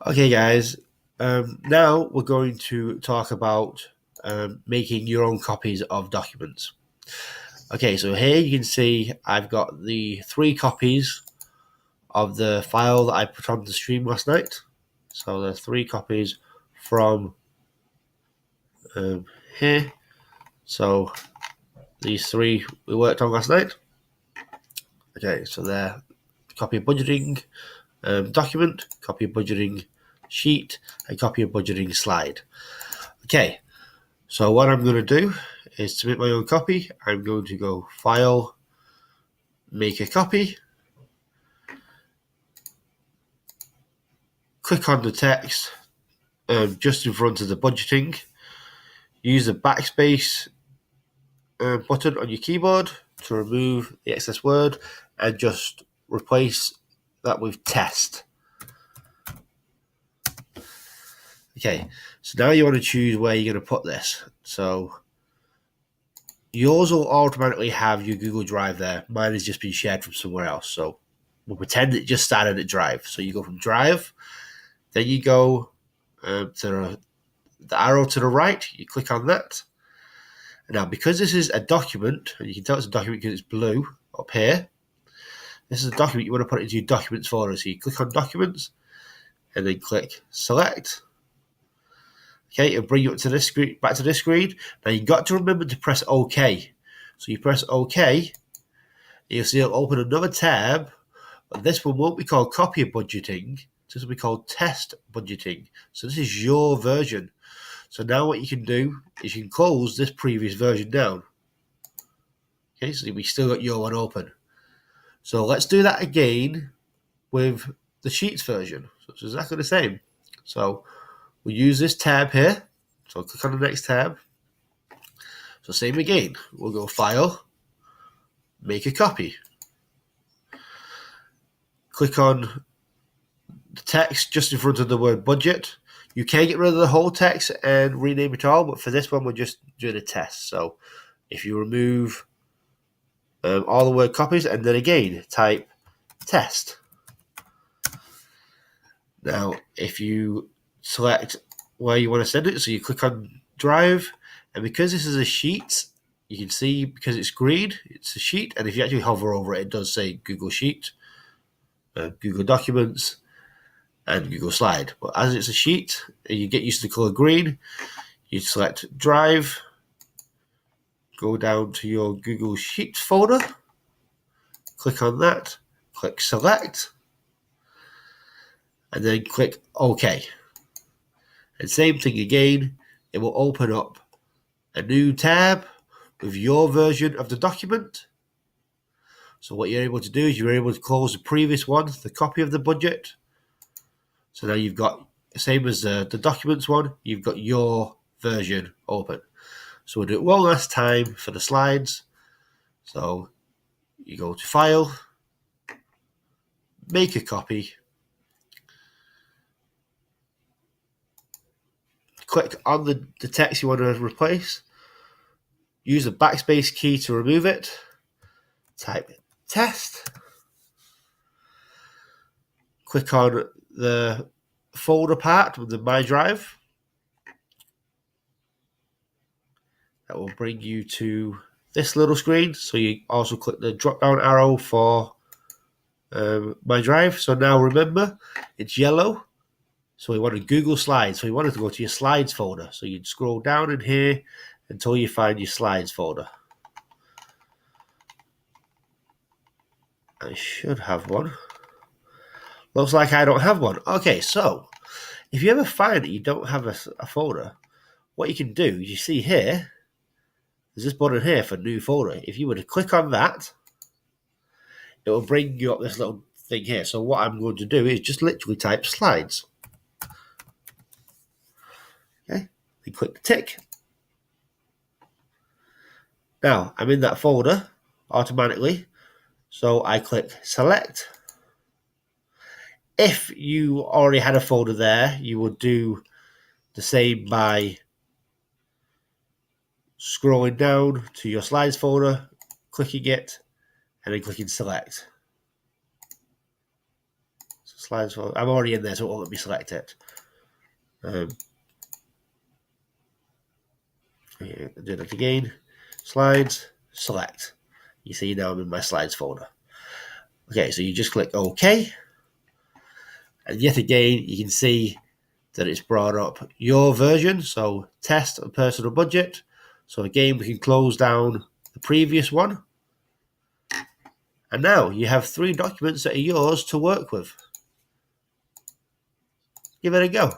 Okay, guys. Now we're going to talk about making your own copies of documents. Okay, so here you can see I've got the 3 copies of the file that I put on the stream last night. So the 3 copies from here. So these 3 we worked on last night. Okay, so they're copy of budgeting document, copy of budgeting sheet, and copy of budgeting slide. Okay, so what I'm going to do is to make my own copy. I'm going to go File, Make a Copy, click on the text just in front of the budgeting, use the backspace button on your keyboard to remove the excess word and just replace that with test. Okay, so now you want to choose where you're going to put this. So yours will automatically have your Google Drive there. Mine has just been shared from somewhere else. So we'll pretend it just started at Drive. So you go from Drive, then you go to the arrow to the right, you click on that. Now, because this is a document, and you can tell it's a document because it's blue up here, this is a document you want to put it into your documents folder. So you click on documents and then click select. Okay, it'll bring you up to this screen, back to this screen. Now you've got to remember to press OK. So you press OK, you'll see it'll open another tab, but this one won't be called copy of budgeting. This will be called test budgeting. So this is your version. So now what you can do is you can close this previous version down. Okay, so we still got your one open. So let's do that again with the Sheets version. So it's exactly the same. So we'll use this tab here. So click on the next tab. So same again. We'll go File, Make a Copy. Click on the text just in front of the word budget. You can get rid of the whole text and rename it all, but for this one, we're just doing a test. So if you remove all the word copies and then again type test. Now, if you select where you want to send it, so you click on Drive, and because this is a sheet, you can see because it's green, it's a sheet, and if you actually hover over it, it does say Google Sheet, Google Documents, and Google Slide. But as it's a sheet, and you get used to the color green, you select Drive, go down to your Google Sheets folder, click on that, click Select, and then click OK. And same thing again, it will open up a new tab with your version of the document. So what you're able to do is you're able to close the previous one, the copy of the budget. So now you've got, same as the documents one, you've got your version open. So we'll do it one last time for the slides. So you go to File, Make a Copy, click on the text you want to replace, use the backspace key to remove it, type test, click on the folder part with the My Drive. That will bring you to this little screen. So you also click the drop down arrow for My Drive. So now remember, it's yellow. So we wanted Google Slides. So we wanted to go to your Slides folder. So you'd scroll down in here until you find your Slides folder. I should have one. Looks like I don't have one. Okay, so if you ever find that you don't have a folder, what you can do is you see here, there's this button here for new folder. If you were to click on that, it will bring you up this little thing here. So what I'm going to do is just literally type slides. Okay, then click the tick. Now I'm in that folder automatically. So I click select. If you already had a folder there, you would do the same by scrolling down to your slides folder, clicking it, and then clicking select. So Slides folder. I'm already in there, so it won't let me select it. Do that again. Slides, select. You see now I'm in my slides folder. Okay, so you just click OK. And yet again, you can see that it's brought up your version. So test and personal budget. So again, we can close down the previous one. And now you have 3 documents that are yours to work with. Give it a go.